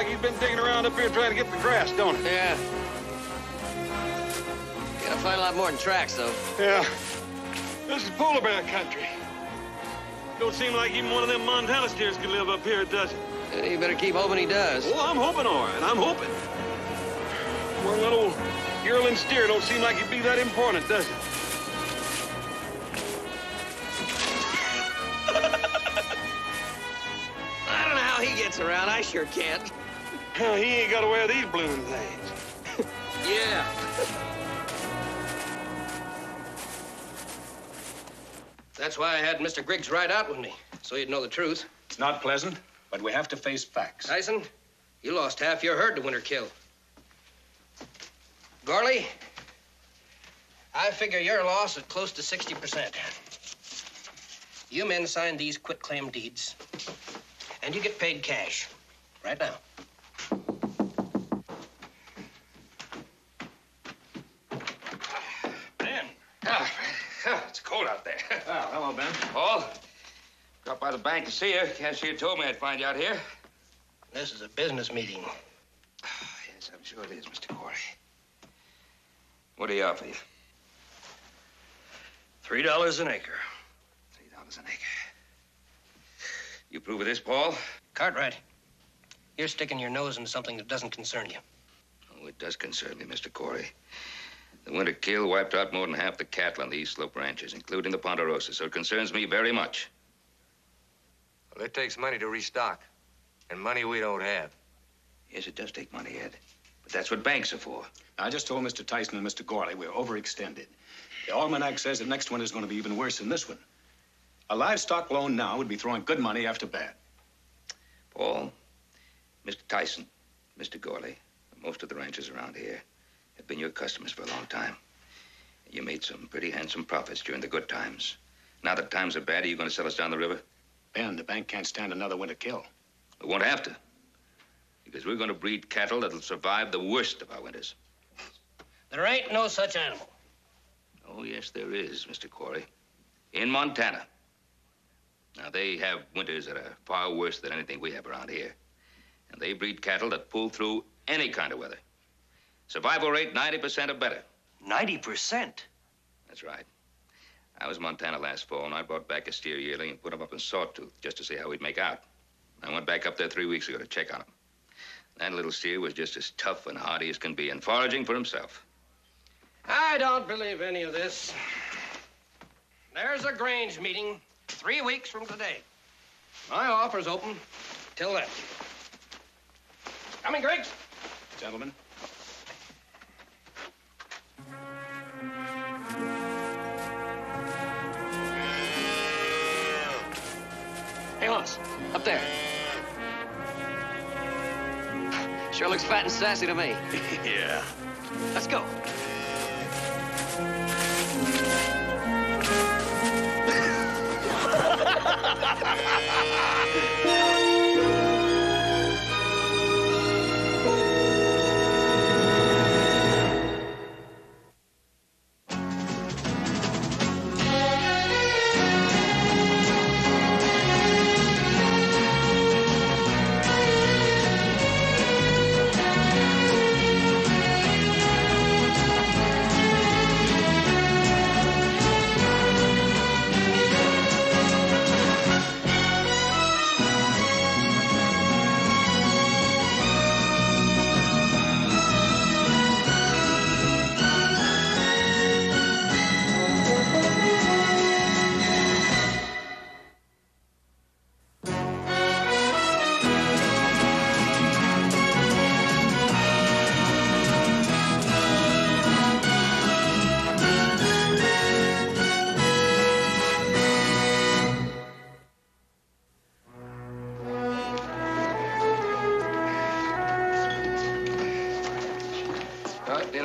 like he's been digging around up here trying to get the grass, don't it? Yeah. Gotta find a lot more than tracks, though. Yeah. This is polar bear country. Don't seem like even one of them Montana steers can live up here, does it? You better keep hoping he does. Oh, I'm hoping, all right. I'm hoping. One little yearling steer don't seem like he'd be that important, does it? I don't know how he gets around. I sure can't. He ain't got to wear these blooming things. Yeah. That's why I had Mr. Griggs ride out with me, so he'd know the truth. It's not pleasant, but we have to face facts. Tyson, you lost half your herd to winter kill. Gorley, I figure your loss is close to 60%. You men signed these quitclaim deeds, and you get paid cash right now. Ben. It's cold out there. Oh, hello, Ben. Paul, dropped by the bank to see you. Cashier told me I'd find you out here. This is a business meeting. Yes, I'm sure it is, Mr. Corey. What do you offer you? $3 an acre. $3 an acre. You approve of this, Paul? Cartwright, you're sticking your nose into something that doesn't concern you. Oh, it does concern me, Mr. Corey. The winter kill wiped out more than half the cattle on the East Slope ranches, including the Ponderosa, so it concerns me very much. Well, it takes money to restock, and money we don't have. Yes, it does take money, Ed. But that's what banks are for. I just told Mr. Tyson and Mr. Gorley we're overextended. The almanac says the next one is going to be even worse than this one. A livestock loan now would be throwing good money after bad. Paul, Mr. Tyson, Mr. Gorley, most of the ranchers around here have been your customers for a long time. You made some pretty handsome profits during the good times. Now that times are bad, are you going to sell us down the river? Ben, the bank can't stand another winter kill. We won't have to. Because we're going to breed cattle that'll survive the worst of our winters. There ain't no such animal. Oh, yes, there is, Mr. Corey. In Montana. Now, they have winters that are far worse than anything we have around here. And they breed cattle that pull through any kind of weather. Survival rate 90% or better. 90%? That's right. I was in Montana last fall, and I brought back a steer yearling and put him up in Sawtooth just to see how he'd make out. I went back up there 3 weeks ago to check on him. That little steer was just as tough and hardy as can be and foraging for himself. I don't believe any of this. There's a Grange meeting 3 weeks from today. My offer's open till then. Coming, Griggs. Gentlemen. Hey, Hoss, up there. Sure looks fat and sassy to me. Yeah. Let's go.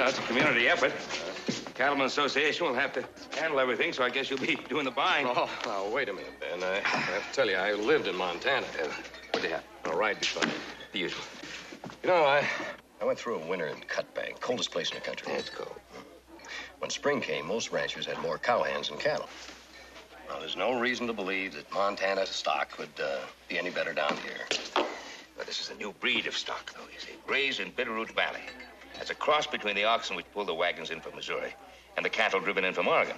It's a community effort. Cattlemen Association will have to handle everything, so I guess you'll be doing the buying. Oh, now, wait a minute, Ben. I have to tell you, I lived in Montana. What'd you have? A ride before. The usual. You know, I went through a winter in Cutbank, coldest place in the country. Yeah, it's cold. When spring came, most ranchers had more cowhands than cattle. Now, there's no reason to believe that Montana stock would be any better down here. But the This is a new breed of stock, though, you see. Raised in Bitterroot Valley. It's a cross between the oxen which pull the wagons in from Missouri and the cattle driven in from Oregon.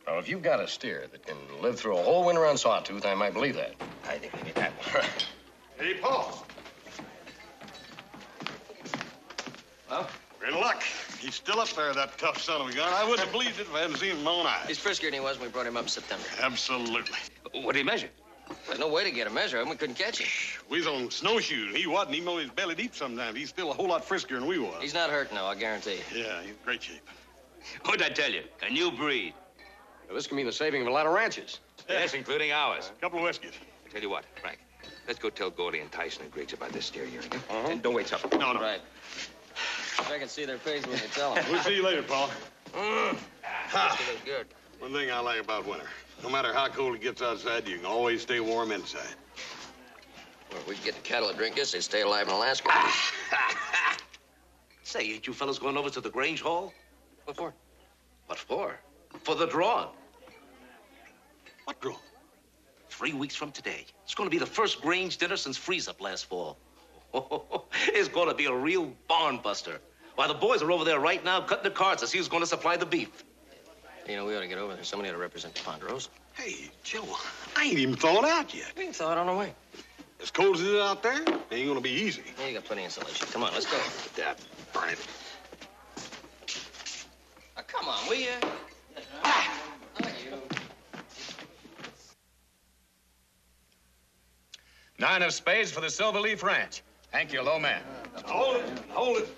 Now, if you've got a steer that can live through a whole winter on Sawtooth, I might believe that. I think we can have one. Hey, Paul. Well? We're in luck. He's still up there, that tough son of a gun. I wouldn't have believed it if I hadn't seen him with my own eyes. He's friskier than he was when we brought him up in September. Absolutely. What did he measure? There's no way to get a measure of him. We couldn't catch him. We was on snowshoes. He wasn't. He mowed his belly deep sometimes. He's still a whole lot friskier than we was. He's not hurt now, I guarantee you. Yeah, he's in great shape. What'd I tell you? A new breed. Well, this can be the saving of a lot of ranches. Yes, including ours. A couple of whiskeys. I tell you what, Frank. Let's go tell Gordy and Tyson and Griggs about this steer here. And don't wait supper. No. Right. I can see their faces when you tell them. We'll see you later, Paul. Whiskey looks good. One thing I like about winter. No matter how cold it gets outside, you can always stay warm inside. Well, if we could get the cattle to drink this, they'd stay alive in Alaska. Say, ain't you fellas going over to the Grange Hall? What for? What for? For the drawing. What draw? 3 weeks from today. It's going to be the first Grange dinner since freeze-up last fall. It's going to be a real barn buster. Why, the boys are over there right now cutting the cards to see who's going to supply the beef. You know, we ought to get over there. Somebody ought to represent the Ponderosa. Hey, Joe, I ain't even thawed out yet. We can thaw it on our way. As cold as it is out there, it ain't gonna be easy. Yeah, you got plenty of insulation. Come on, let's go. Dad, burn it. Now, come on, will you? Not you. 9 of spades for the Silverleaf Ranch. Thank you, low man. Hold it, hold it.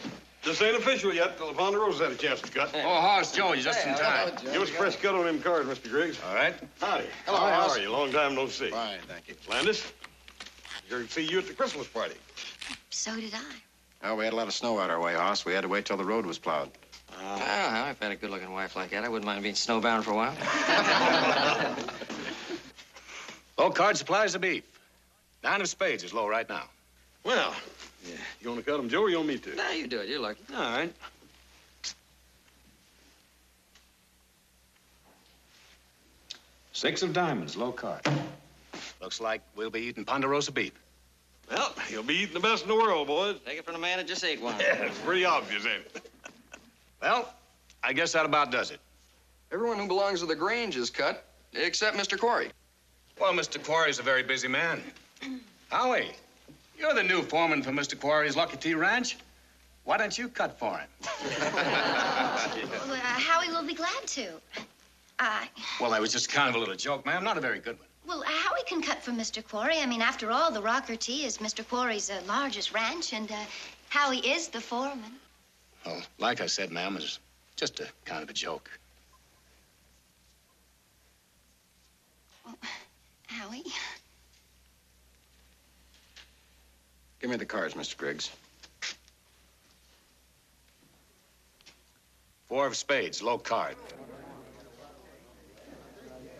This ain't official yet till the Ponderosa's had a chance to cut. Oh, Hoss Joe, you're just in time. Give us a fresh cut on them cards, Mr. Griggs. All right. Howdy. Hello, How Hoss. are you? Long time no see. Fine, thank you. Landis, sure to see you at the Christmas party. So did I. Well, we had a lot of snow out our way, Hoss. We had to wait till the road was plowed. Well, I've had a good-looking wife like that. I wouldn't mind being snowbound for a while. Low card supplies the beef. 9 of spades is low right now. Well, yeah. You want to cut them, Joe, or you want me to? Nah, you do it. You're lucky. All right. Six of diamonds, low card. Looks like we'll be eating Ponderosa beef. Well, you'll be eating the best in the world, boys. Take it from the man that just ate one. Yeah, it's pretty obvious, ain't it? Well, I guess that about does it. Everyone who belongs to the Grange is cut, except Mr. Corey. Well, Mr. Quarry's a very busy man. Howie, you're the new foreman for Mr. Quarry's Lucky T Ranch. Why don't you cut for him? Well, Howie will be glad to. Well, that was just kind of a little joke, ma'am. Not a very good one. Well, Howie can cut for Mr. Quarry. I mean, after all, the Rocker T is Mr. Quarry's largest ranch, and Howie is the foreman. Well, like I said, ma'am, it was just a kind of a joke. Well, Howie? Give me the cards, Mr. Griggs. 4 of spades, low card.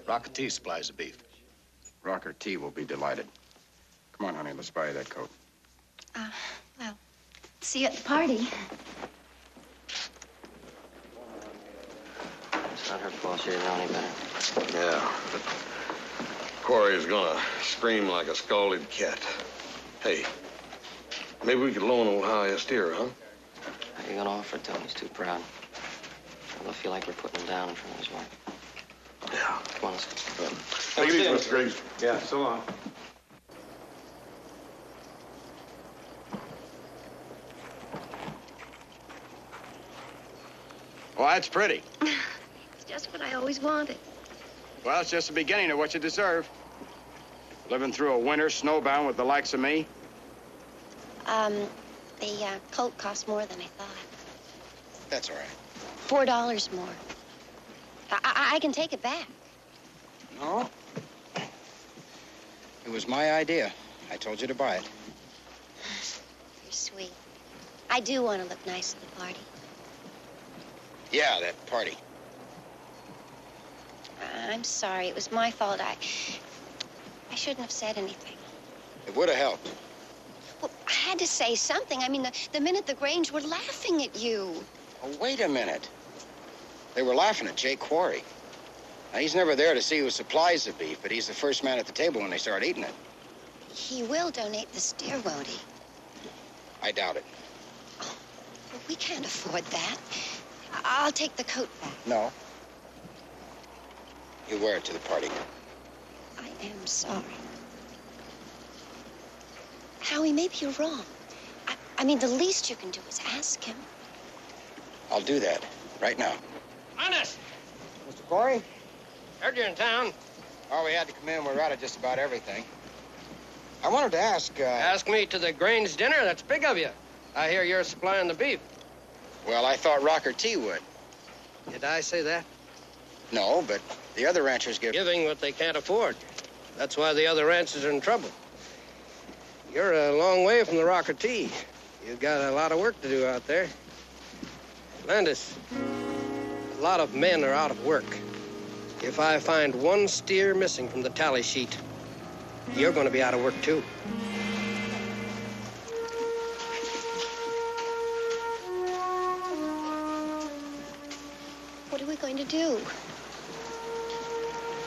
Rocket T supplies the beef. Rocker T will be delighted. Come on, honey, let's buy you that coat. Well, see you at the party. It's not her fault. She didn't know any better. Yeah, but Quarry's gonna scream like a scalded cat. Hey, maybe we could loan old Howie a steer, huh? How you gonna offer it to him? He's too proud. He'll feel like you're putting him down in front of his wife. Yeah. Come on, let's go. Take it easy, Mr. Griggs. Yeah, so long. Well, that's pretty. It's just what I always wanted. Well, it's just the beginning of what you deserve. Living through a winter snowbound with the likes of me. The coat cost more than I thought. That's all right. $4 more. I can take it back. No. It was my idea. I told you to buy it. You're sweet. I do want to look nice at the party. Yeah, that party. I'm sorry. It was my fault. I shouldn't have said anything. It would have helped. Well, I had to say something. I mean, the minute the Grange were laughing at you. Oh, wait a minute. They were laughing at Jay Quarry. Now, he's never there to see who supplies the beef, but he's the first man at the table when they start eating it. He will donate the steer, won't he? I doubt it. Well, we can't afford that. I'll take the coat back. No. You wear it to the party. I am sorry. Howie, maybe you're wrong. I mean, the least you can do is ask him. I'll do that right now. Honest, Mr. Corey? heard you're in town. Oh, we had to come in. We're out of just about everything. I wanted to ask, Ask me to the Grange dinner? That's big of you. I hear you're supplying the beef. Well, I thought Rocker T would. Did I say that? No, but the other ranchers give... Giving what they can't afford. That's why the other ranchers are in trouble. You're a long way from the Rocker T. You've got a lot of work to do out there. Landis, a lot of men are out of work. If I find one steer missing from the tally sheet, you're going to be out of work, too. What are we going to do?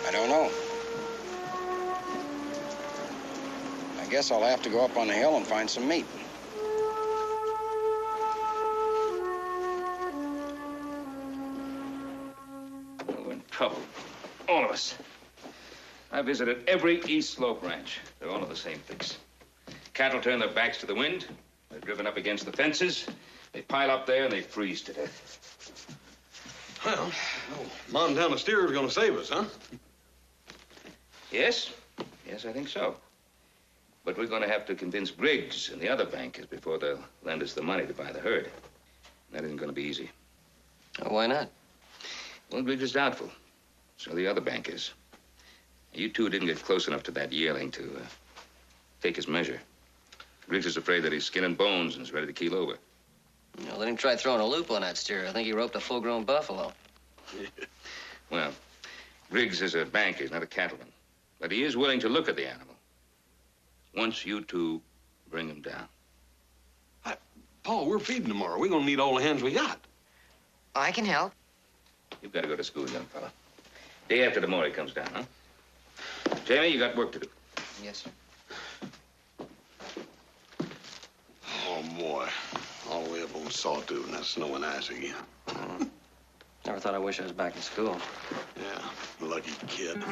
I don't know. I guess I'll have to go up on the hill and find some meat. We're in trouble. All of us. I visited every East Slope ranch. They're all in the same fix. Cattle turn their backs to the wind. They're driven up against the fences. They pile up there and they freeze to death. Well, Montana steer is going to save us, huh? Yes. Yes, I think so. But we're going to have to convince Griggs and the other bankers before they'll lend us the money to buy the herd. That isn't going to be easy. Oh, why not? Well, Griggs is doubtful. So are the other bankers. You two didn't get close enough to that yearling to take his measure. Griggs is afraid that he's skin and bones and is ready to keel over. No, let him try throwing a loop on that steer. I think he roped a full-grown buffalo. Well, Griggs is a banker, not a cattleman. But he is willing to look at the animal. Once you two bring him down. Paul, we're feeding tomorrow. We're going to need all the hands we got. I can help. You've got to go to school, young fella. Day after tomorrow he comes down, huh? Jamie, you got work to do. Yes, sir. Oh, boy. All the way up on Sawtooth, and that's snow and ice again. Never thought I wish I was back in school. Yeah, lucky kid.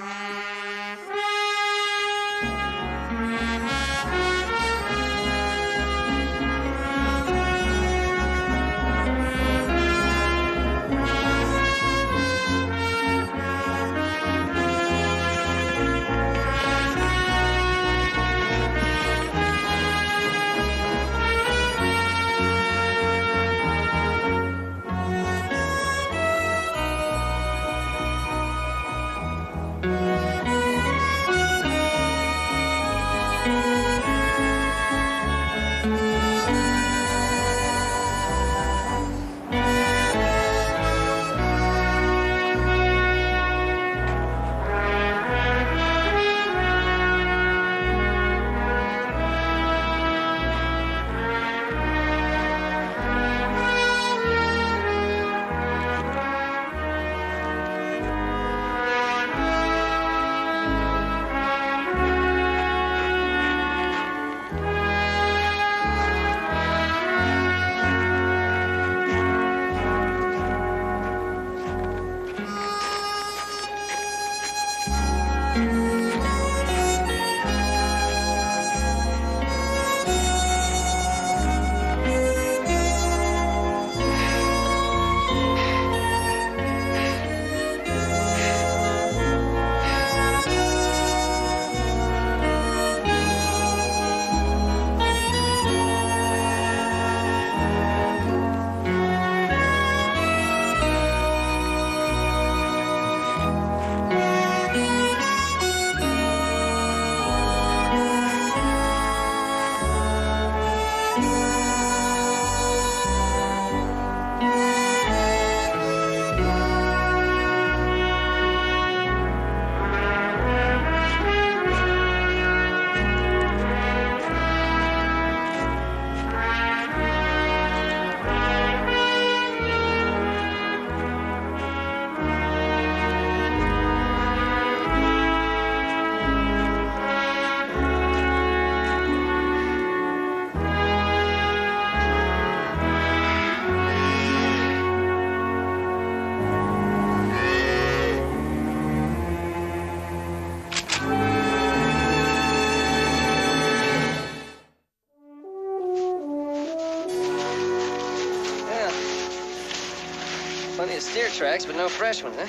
steer tracks, but no fresh one, huh?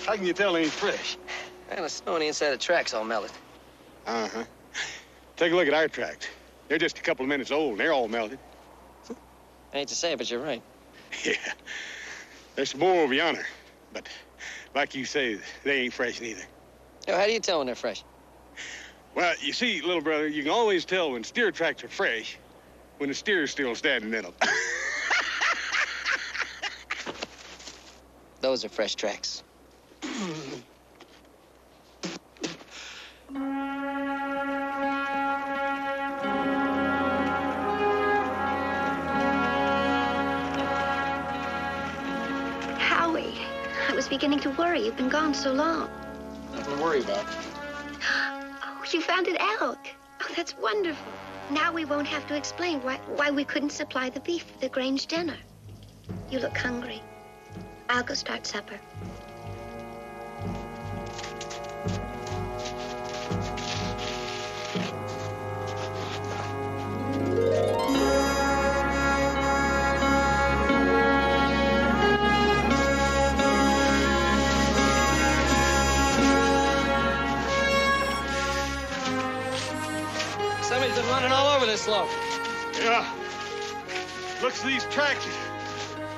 How can you tell they ain't fresh? Well, the snow on the inside of the tracks all melted. Uh-huh. Take a look at our tracks. They're just a couple of minutes old, and they're all melted. I hate to say it, but you're right. Yeah. There's some more over yonder. But like you say, they ain't fresh neither. Yo, how do you tell when they're fresh? Well, you see, little brother, you can always tell when steer tracks are fresh when the steer's still standing in them. Those are fresh tracks. Howie, I was beginning to worry. You've been gone so long. Nothing to worry about. Oh, you found an elk. Oh, that's wonderful. Now we won't have to explain why we couldn't supply the beef for the Grange dinner. You look hungry. I'll go start supper. Somebody's been running all over this slope. Yeah. Looks to these tracks.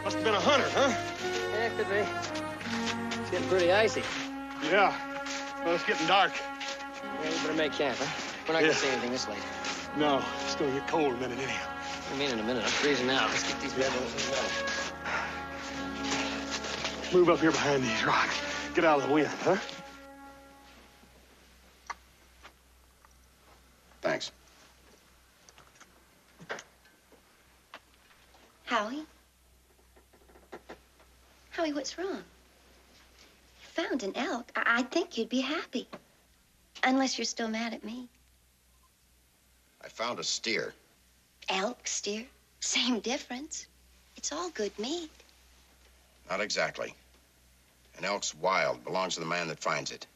Must have been a hunter, huh? Yeah, could be. It's getting pretty icy. Yeah. Well, it's getting dark. Yeah, we better make camp, huh? We're not gonna see anything this late. No, it's gonna get cold in a minute anyhow. I mean, in a minute. I'm freezing out. Let's get these red ones in the Move up here behind these rocks. Get out of the wind, huh? Thanks. Howie? Howie, what's wrong? You found an elk. I think you'd be happy. Unless you're still mad at me. I found a steer. Elk, steer, same difference. It's all good meat. Not exactly. An elk's wild, belongs to the man that finds it.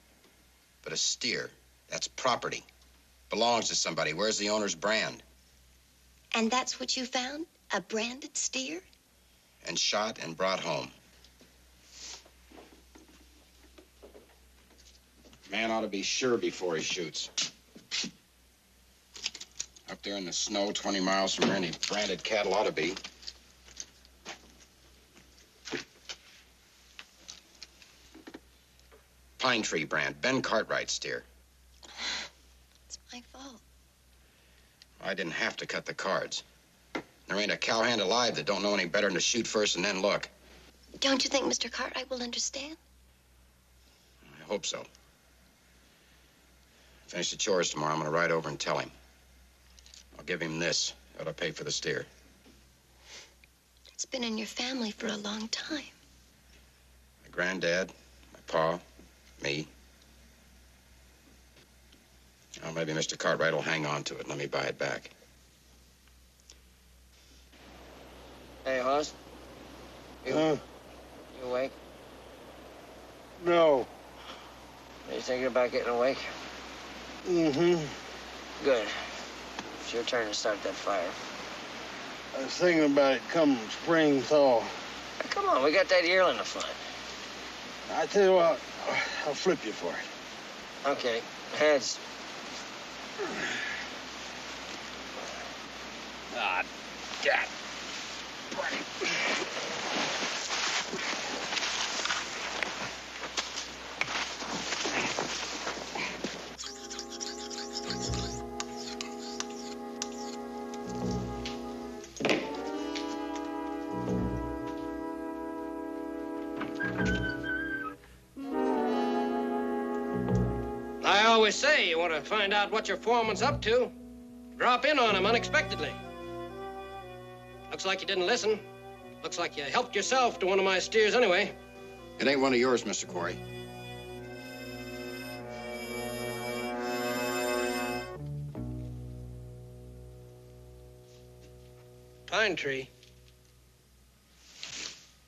But a steer, that's property. Belongs to somebody. Where's the owner's brand? And that's what you found? A branded steer? And shot and brought home. Man ought to be sure before he shoots. Up there in the snow, 20 miles from where any branded cattle ought to be. Pine Tree brand, Ben Cartwright steer. It's my fault. I didn't have to cut the cards. There ain't a cowhand alive that don't know any better than to shoot first and then look. Don't you think Mr. Cartwright will understand? I hope so. Finish the chores tomorrow. I'm gonna ride over and tell him. I'll give him this. That'll pay for the steer. It's been in your family for a long time. My granddad, my pa, me. Well, maybe Mr. Cartwright will hang on to it and let me buy it back. Hey, Hoss. You awake? No. Are you thinking about getting awake? Mm-hmm. Good. It's your turn to start that fire. I was thinking about it come spring thaw. Now, come on, we got that yearling to find. I tell you what, I'll flip you for it. Okay, heads. Ah, God. I always say you want to find out what your foreman's up to. Drop in on him unexpectedly. Looks like you didn't listen. Looks like you helped yourself to one of my steers anyway. It ain't one of yours, Mr. Corey. Pine tree.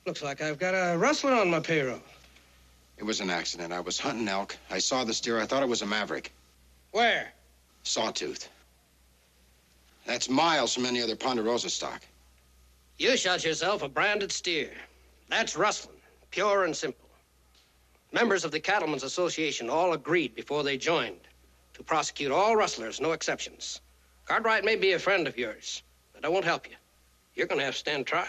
Looks like I've got a rustler on my payroll. It was an accident. I was hunting elk. I saw the steer. I thought it was a maverick. Where? Sawtooth. That's miles from any other Ponderosa stock. You shot yourself a branded steer. That's rustling. Pure and simple. Members of the Cattlemen's Association all agreed before they joined to prosecute all rustlers, no exceptions. Cartwright may be a friend of yours, but I won't help you. You're going to have to stand trial.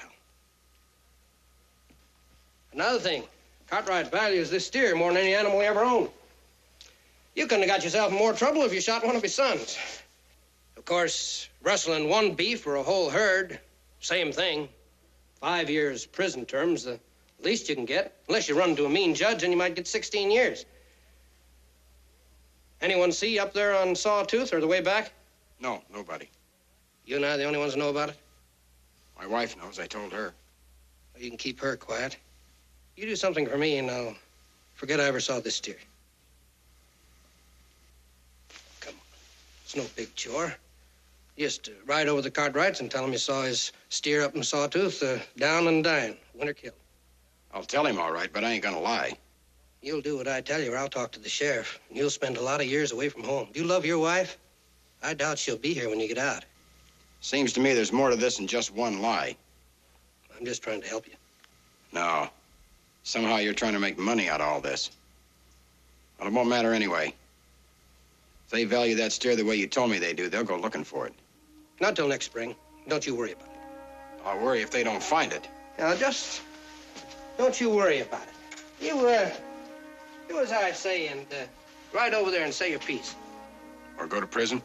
Another thing, Cartwright values this steer more than any animal he ever owned. You couldn't have got yourself in more trouble if you shot one of his sons. Of course, rustling one beef or a whole herd, same thing. 5 years prison terms, the least you can get. Unless you run to a mean judge, and you might get 16 years. Anyone see you up there on Sawtooth or the way back? No, nobody. You and I are the only ones who know about it? My wife knows. I told her. Well, you can keep her quiet. You do something for me, and I'll forget I ever saw this steer. Come on. It's no big chore. Just ride over the Cartwrights and tell him you saw his steer up in Sawtooth, down and dying, winter killed. I'll tell him all right, but I ain't gonna lie. You'll do what I tell you, or I'll talk to the sheriff. And you'll spend a lot of years away from home. Do you love your wife? I doubt she'll be here when you get out. Seems to me there's more to this than just one lie. I'm just trying to help you. No. Somehow you're trying to make money out of all this. Well, it won't matter anyway. If they value that steer the way you told me they do, they'll go looking for it. Not till next spring. Don't you worry about it. I'll worry if they don't find it. Now, just don't you worry about it. You, do as I say and ride over there and say your piece. Or go to prison?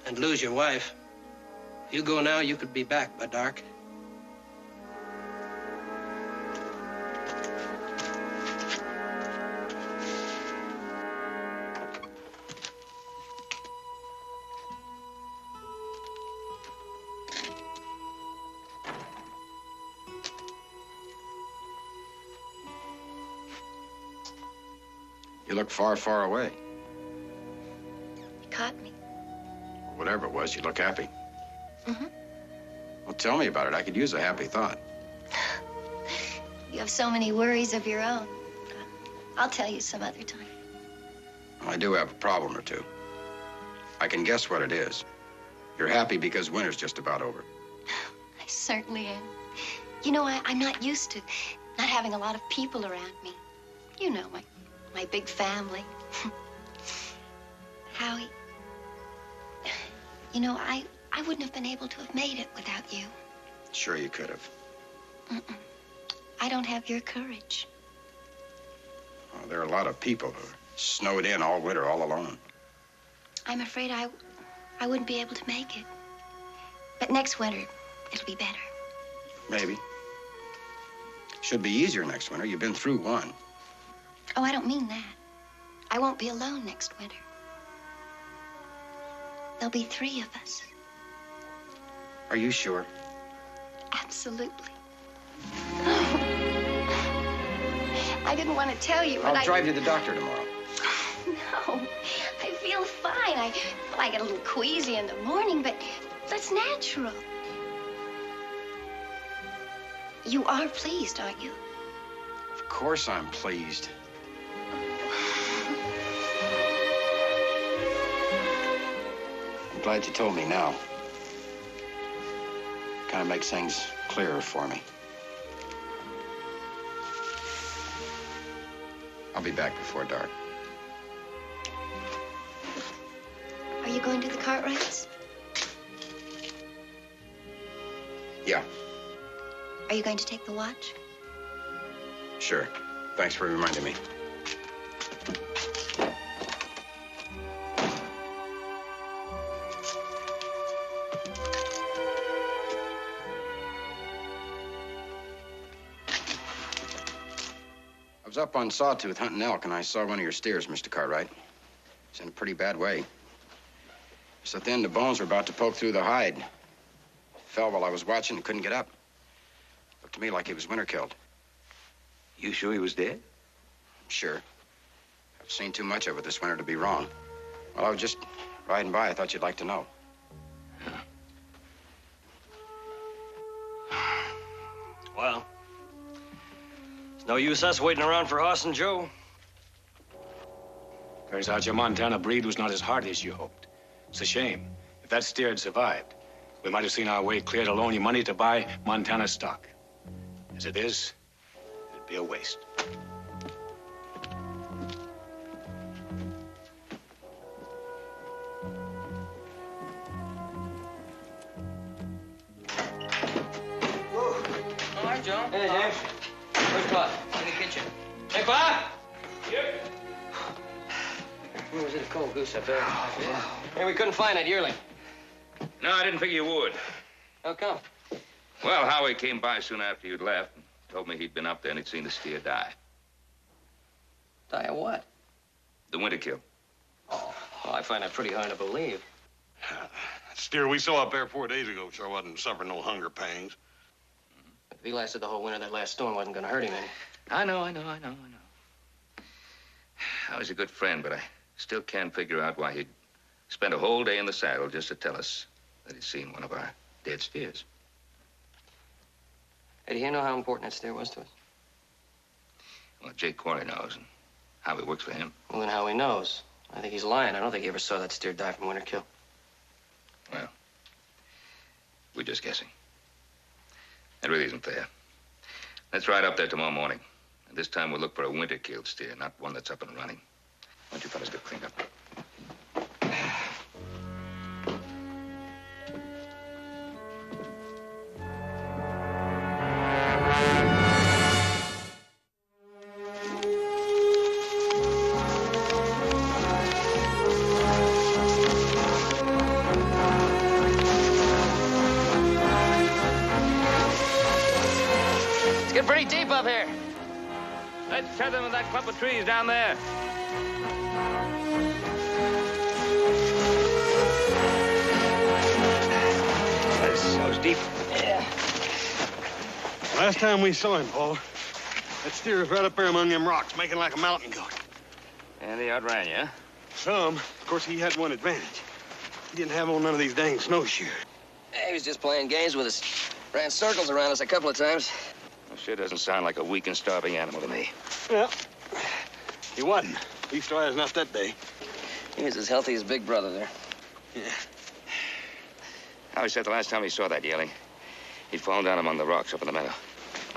And lose your wife. If you go now, you could be back by dark. You look far, far away. You caught me. Whatever it was, you look happy. Mm-hmm. Well, tell me about it. I could use a happy thought. You have so many worries of your own. I'll tell you some other time. Well, I do have a problem or two. I can guess what it is. You're happy because winter's just about over. I certainly am. You know, I'm not used to not having a lot of people around me. You know, my big family. Howie, you know, I wouldn't have been able to have made it without you. Sure you could have. Mm-mm. I don't have your courage. Well, there are a lot of people who are snowed in all winter, all alone. I'm afraid I wouldn't be able to make it. But next winter, it'll be better. Maybe. Should be easier next winter. You've been through one. Oh, I don't mean that. I won't be alone next winter. There'll be 3 of us. Are you sure? Absolutely. I didn't want to tell you, but I'll drive you to the doctor tomorrow. No, I feel fine. I get a little queasy in the morning, but that's natural. You are pleased, aren't you? Of course I'm pleased. I'm glad you told me now. Kind of makes things clearer for me. I'll be back before dark. Are you going to the Cartwrights? Yeah, Are you going to take the watch? sure. Thanks for reminding me. I was up on Sawtooth hunting elk, and I saw one of your steers, Mr. Cartwright. It's in a pretty bad way. So thin, the bones were about to poke through the hide. Fell while I was watching and couldn't get up. Looked to me like he was winter killed. You sure he was dead? Sure. I've seen too much of it this winter to be wrong. Well, I was just riding by. I thought you'd like to know. Well, it's no use us waiting around for Hoss and Joe. Turns out your Montana breed was not as hardy as you hoped. It's a shame. If that steer had survived, we might have seen our way clear to loan you money to buy Montana stock. As it is, it'd Be a waste. All right, Joe. Hey, James. Where's Bob? In the kitchen. Hey, Bob! Yep. Was it a cold goose up there? Yeah. Hey, we couldn't find that yearling. No, I didn't figure you would. How come? Well, Howie came by soon after you'd left and told me he'd been up there and he'd seen the steer die. Die of what? The winter kill. Oh, I find that pretty hard to believe. That steer we saw up there 4 days ago sure wasn't suffering no hunger pangs. If he lasted the whole winter, that last storm wasn't going to hurt him any. I know. Howie's a good friend, but I still can't figure out why he'd spend a whole day in the saddle just to tell us that he'd seen one of our dead steers. Hey, do you know how important that steer was to us? Well, Jake Quarry knows, and Howie works for him. Well, then Howie knows. I think he's lying. I don't think he ever saw that steer die from winter kill. Well, we're just guessing. That really isn't fair. Let's ride up there tomorrow morning. And this time we'll look for a winter-killed steer, not one that's up and running. Why don't you fellas get cleaned up? It's getting pretty deep up here. Let's tether them in that clump of trees down there. That was deep. Yeah. Last time we saw him, Paul, that steer was right up there among them rocks, making like a mountain goat. And he outran you, huh? Some. Of course, he had one advantage. He didn't have on none of these dang snowshoes. He was just playing games with us. Ran circles around us a couple of times. Well, sure doesn't sound like a weak and starving animal to me. Well, he wasn't. Leastwise, not that day. He was as healthy as Big Brother there. Yeah. Howie said the last time he saw that yearling, he'd fallen down among the rocks up in the meadow.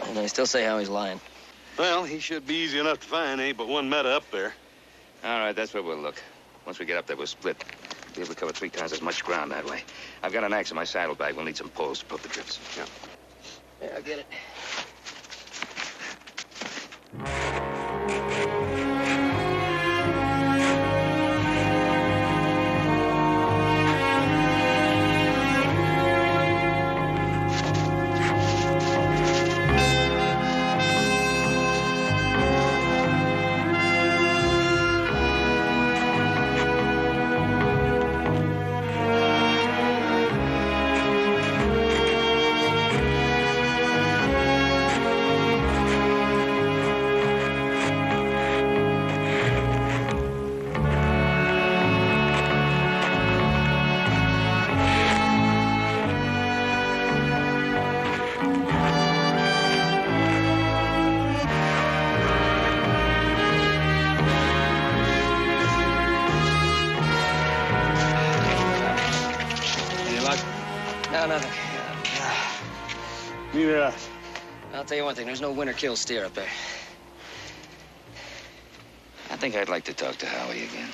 And I still say Howie's lying. Well, he should be easy enough to find. Ain't but one meadow up there. All right, that's where we'll look. Once we get up there, we'll split. Be able to cover 3 times as much ground that way. I've got an axe in my saddlebag. We'll need some poles to poke the drifts. Yeah. Yeah, I'll get it. No, nothing. Neither. I'll tell you one thing. There's no winter kill steer up there. I think I'd like to talk to Howie again.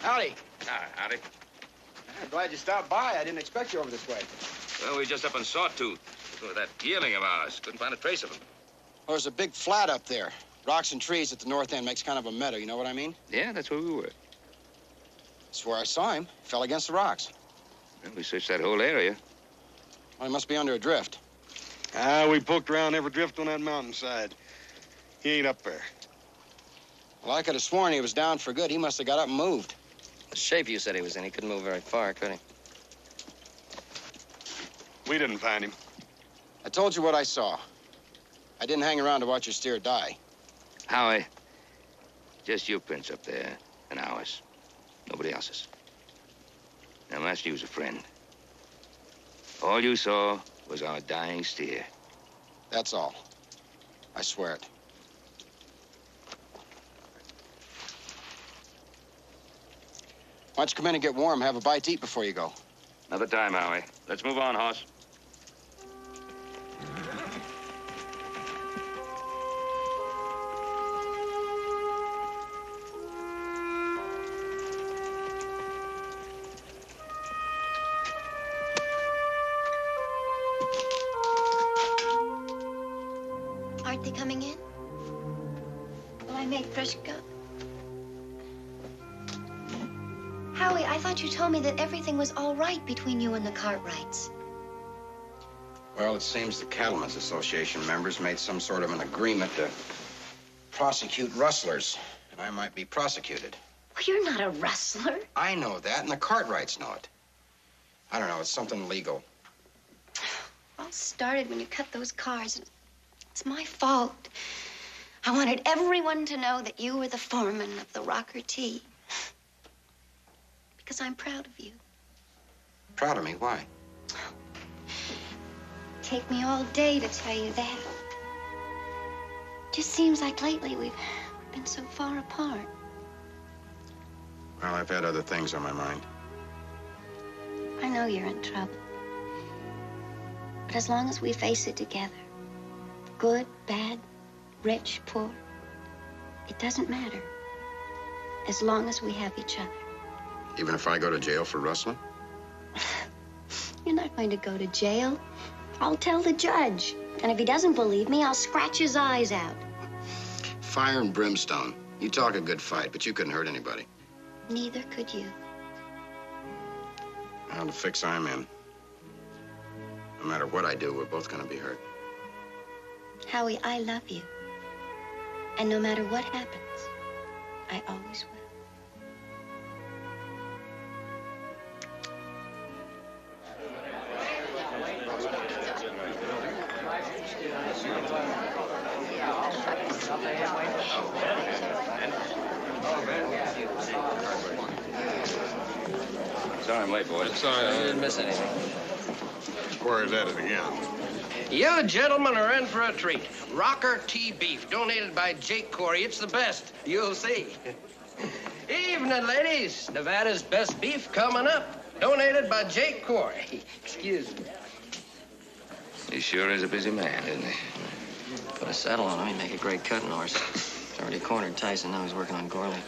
Howdy. Howdy. I'm glad you stopped by. I didn't expect you over this way. Well, we just up on Sawtooth. Looking for that yearling of ours. Couldn't find a trace of him. Well, there's a big flat up there. Rocks and trees at the north end makes kind of a meadow. You know what I mean? Yeah, that's where we were. That's where I saw him. Fell against the rocks. Well, we searched that whole area. Well, he must be under a drift. We poked around every drift on that mountainside. He ain't up there. Well, I could have sworn he was down for good. He must have got up and moved. The shape you said he was in, he couldn't move very far, could he? We didn't find him. I told you what I saw. I didn't hang around to watch your steer die. Howie, just your prints up there and ours. Nobody else's. Now, I'm asking you as a friend. All you saw was our dying steer. That's all. I swear it. Why don't you come in and get warm, have a bite to eat before you go? Another time, Howie. Let's move on, Hoss. Aren't they coming in? Will I make fresh go? Howie, I thought you told me that everything was all right between you and the Cartwrights. Well, it seems the Cattlemen's Association members made some sort of an agreement to prosecute rustlers, and I might be prosecuted. Well, you're not a rustler. I know that, and the Cartwrights know it. I don't know, it's something legal. All started when you cut those cars. It's my fault. I wanted everyone to know that you were the foreman of the Rocker T. Because I'm proud of you. Proud of me? Why? Take me all day to tell you that. Just seems like lately we've been so far apart. Well, I've had other things on my mind. I know you're in trouble. But as long as we face it together, good, bad, rich, poor, it doesn't matter. As long as we have each other. Even if I go to jail for rustling? You're not going to go to jail. I'll tell the judge. And if he doesn't believe me, I'll scratch his eyes out. Fire and brimstone. You talk a good fight, but you couldn't hurt anybody. Neither could you. Well, the fix I'm in. No matter what I do, we're both gonna be hurt. Howie, I love you. And no matter what happens, I always will. Sorry I'm late, boys. Sorry, I didn't miss anything. Quarry's at it again. You gentlemen are in for a treat. Rocker T beef, donated by Jake Corey. It's the best. You'll see. Evening, ladies. Nevada's best beef coming up. Donated by Jake Corey. Excuse me. He sure is a busy man, isn't he? Put a saddle on him, he'd make a great cutting horse. Already cornered Tyson, now he's working on Gorley.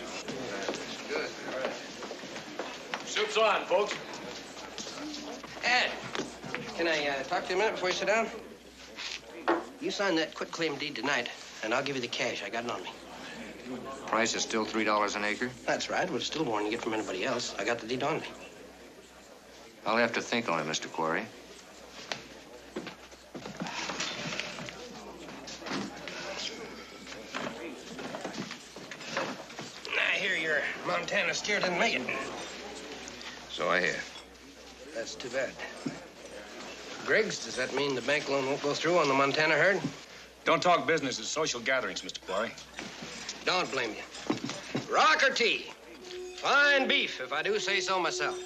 Soup's on, folks. Ed, can I talk to you a minute before you sit down? You sign that quitclaim deed tonight, and I'll give you the cash. I got it on me. Price is still $3 an acre? That's right. Well, it's still more than you get from anybody else. I got the deed on me. I'll have to think on it, Mr. Quarry. I hear your Montana steer didn't make it. So I hear. That's too bad. Griggs, does that mean the bank loan won't go through on the Montana herd? Don't talk business at social gatherings, Mr. Quarry. Don't blame you. Rocker T. Fine beef, if I do say so myself.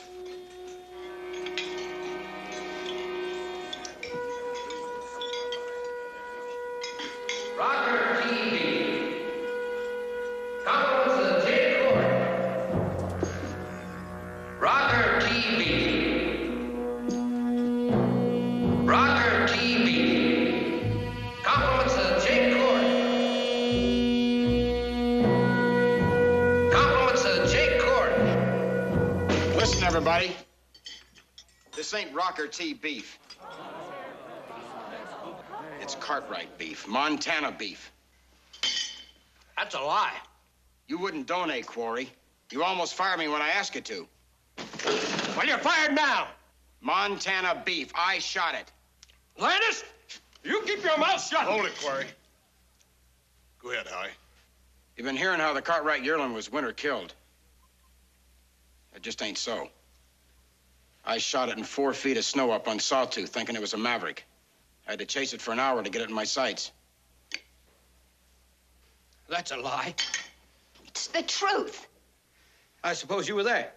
Rocker T. beef. Compliments of Jake Corey. Rocker T. beef. Rocker T. beef. Compliments of Jake Corey. Compliments of Jake Corey. Listen, everybody. This ain't Rocker T beef. It's Cartwright beef, Montana beef. That's a lie. You wouldn't donate, Quarry. You almost fired me when I asked you to. Well, you're fired now. Montana beef. I shot it. Landis, you keep your mouth shut. Hold it, Quarry. Go ahead, Howie. You've been hearing how the Cartwright yearling was winter killed. It just ain't so. I shot it in 4 feet of snow up on Sawtooth, thinking it was a maverick. I had to chase it for an hour to get it in my sights. That's a lie. It's the truth. I suppose you were there.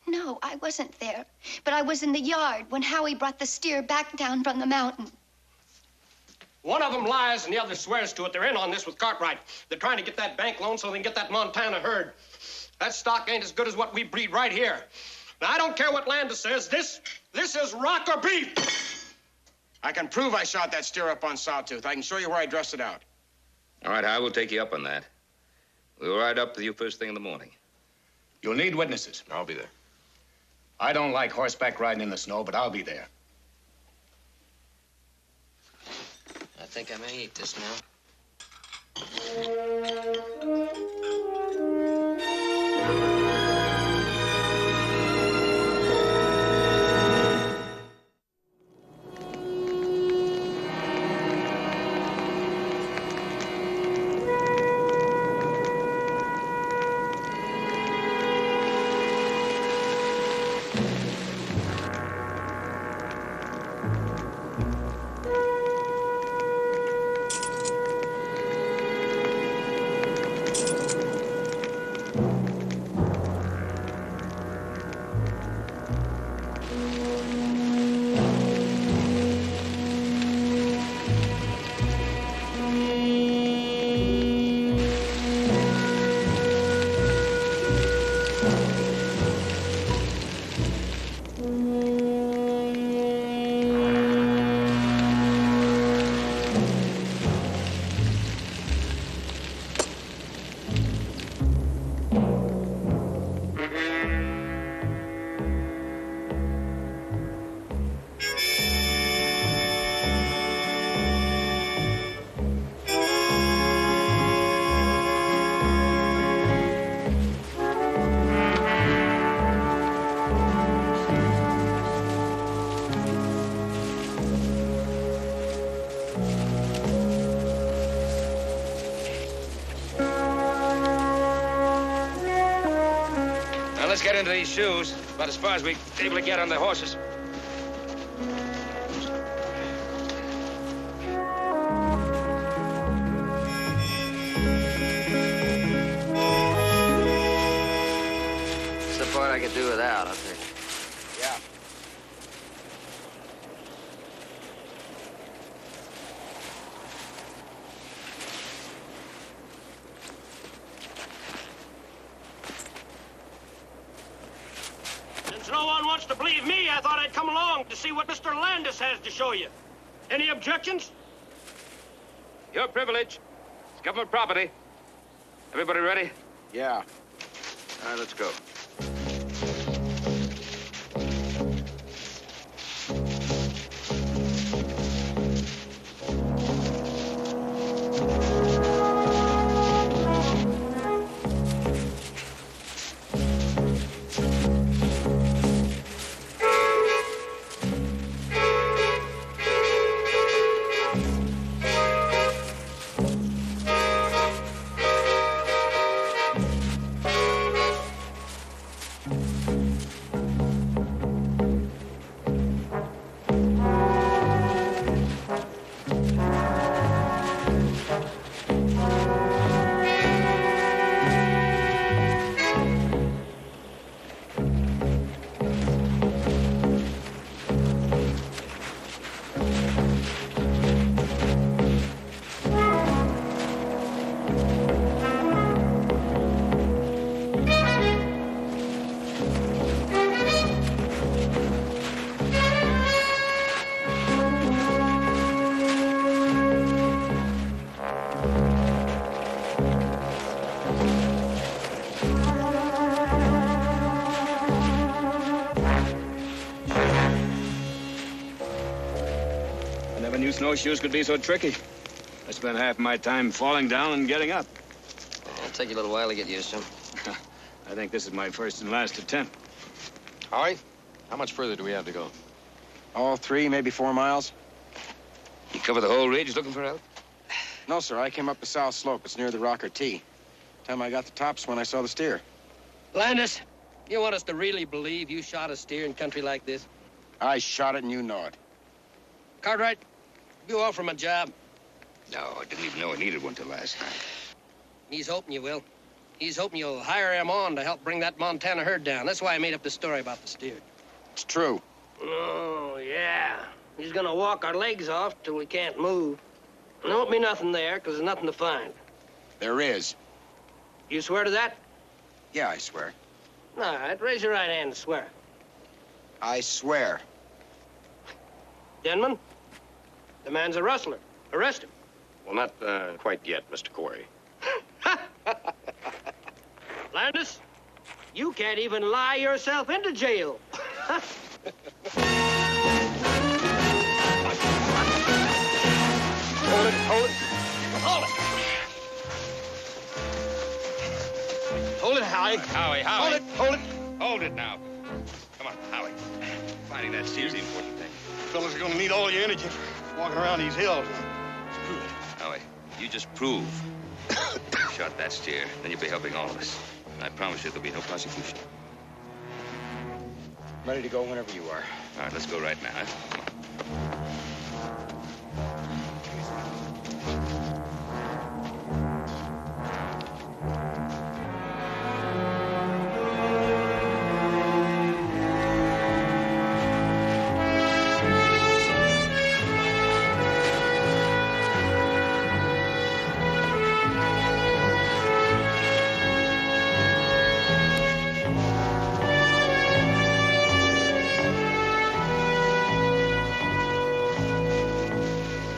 No, I wasn't there. But I was in the yard when Howie brought the steer back down from the mountain. One of them lies and the other swears to it. They're in on this with Cartwright. They're trying to get that bank loan so they can get that Montana herd. That stock ain't as good as what we breed right here. Now, I don't care what Landis says. This is rock or beef. I can prove I shot that steer up on Sawtooth. I can show you where I dressed it out. All right, I will take you up on that. We'll ride up with you first thing in the morning. You'll need witnesses. I'll be there. I don't like horseback riding in the snow, but I'll be there. I think I may eat this now. Now, let's get into these shoes. About as far as we're able to get on the horses. It's the part I could do without, I'll take it. Yeah. Since no one wants to believe me, I thought I'd come along to see what Mr. Landis has to show you. Any objections? Your privilege. It's government property. Everybody ready? Yeah. All right, let's go. Never knew snowshoes could be so tricky. I spent half my time falling down and getting up. It'll take you a little while to get used to them. I think this is my first and last attempt. All right. How much further do we have to go? All 3, maybe 4 miles. You cover the whole ridge looking for help? No, sir. I came up the south slope. It's near the Rocker T. Time I got the tops when I saw the steer. Landis, you want us to really believe you shot a steer in country like this? I shot it and you know it. Cartwright, you offer him a job. No, I didn't even know I needed one till last night. He's hoping you will. He's hoping you'll hire him on to help bring that Montana herd down. That's why I made up the story about the steer. It's true. Oh, yeah. He's gonna walk our legs off till we can't move. There won't be nothing there, because there's nothing to find. There is. You swear to that? Yeah, I swear. All right, raise your right hand and swear. I swear. Denman, the man's a rustler. Arrest him. Well, not quite yet, Mr. Corey. Landis, you can't even lie yourself into jail. Hold it, hold it. Hold it. Hold it, Howie. Howie. Hold it, hold it. Hold it now. Come on, Howie. Finding that steer's the important thing. Fellas are gonna need all your energy for walking around these hills. Howie, you just prove you shot that steer, then you'll be helping all of us. And I promise you there'll be no prosecution. Ready to go whenever you are. All right, let's go right now. Huh? Come on.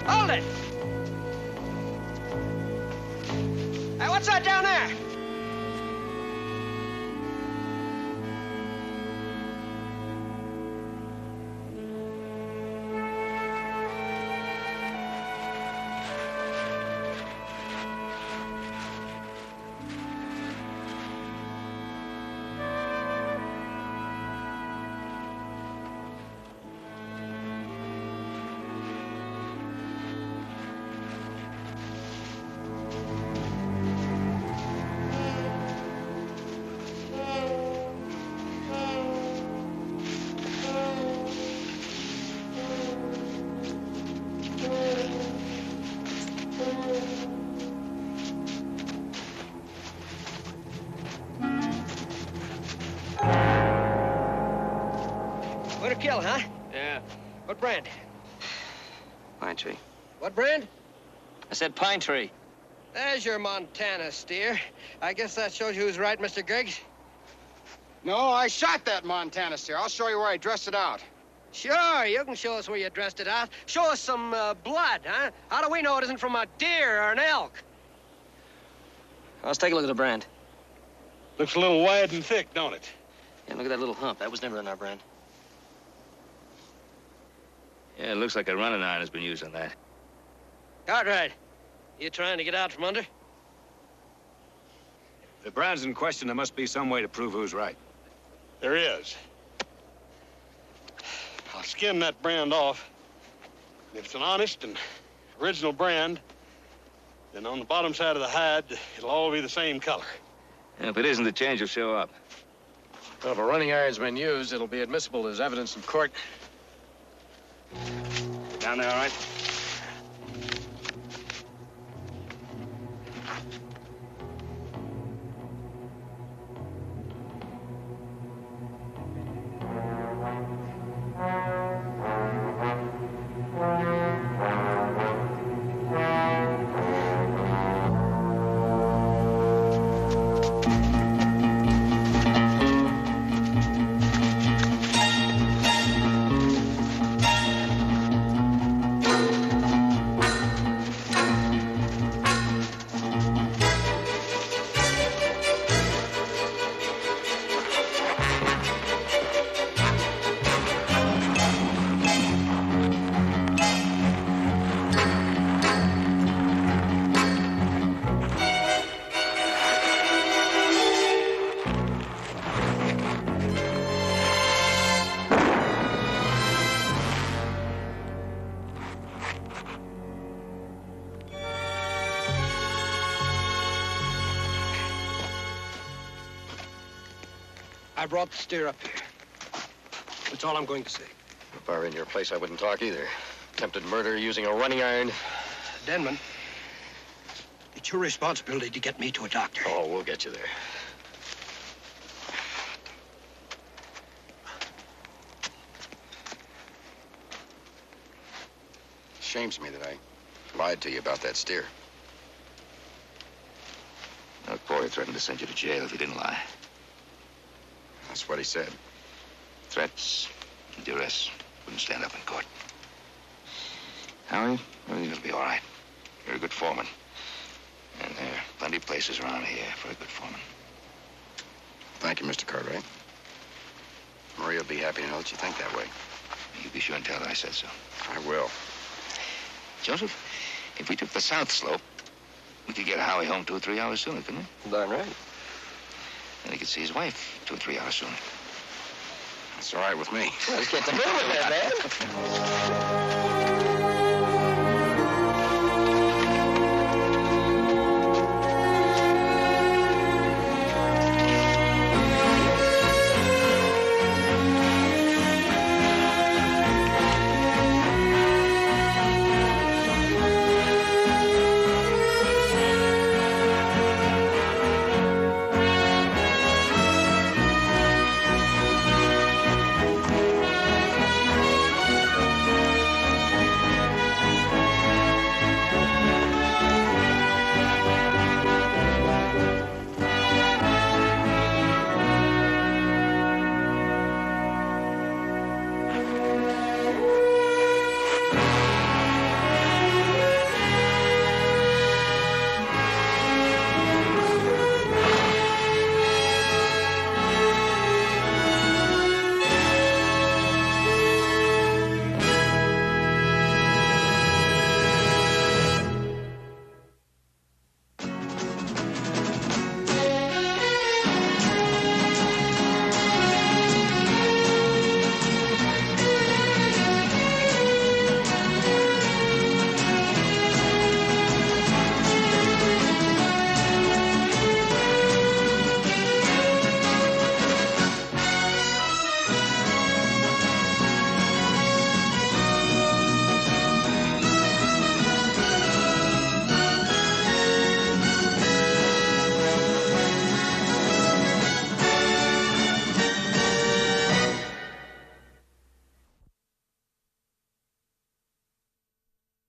Hold it. Hey, what's that down there? Winter kill, huh? Yeah. What brand? Pine tree. What brand? I said pine tree. There's your Montana steer. I guess that shows you who's right, Mr. Griggs. No, I shot that Montana steer. I'll show you where I dressed it out. Sure, you can show us where you dressed it out. Show us some blood, huh? How do we know it isn't from a deer or an elk? Let's take a look at the brand. Looks a little wide and thick, don't it? Yeah, look at that little hump. That was never in our brand. Yeah, it looks like a running iron has been used on that. Cartwright, you trying to get out from under? The brand's in question. There must be some way to prove who's right. There is. I'll skim that brand off. And if it's an honest and original brand, then on the bottom side of the hide, it'll all be the same color. Yeah, if it isn't, the change will show up. Well, if a running iron's been used, it'll be admissible as evidence in court. Down there, all right? I brought the steer up here. That's all I'm going to say. If I were in your place, I wouldn't talk either. Attempted murder using a running iron. Denman, it's your responsibility to get me to a doctor. Oh, we'll get you there. Shames me that I lied to you about that steer. Now, Corey threatened to send you to jail if you didn't lie. That's what he said. Threats and duress wouldn't stand up in court. Howie, everything will be all right. You're a good foreman. And there are plenty of places around here for a good foreman. Thank you, Mr. Cartwright. Maria will be happy to know that you think that way. You be sure and tell her I said so. I will. Joseph, if we took the south slope, we could get Howie home 2 or 3 hours sooner, couldn't we? Darn right. Then he could see his wife 2 or 3 hours sooner. That's all right with me. Let's get to bed with that, man.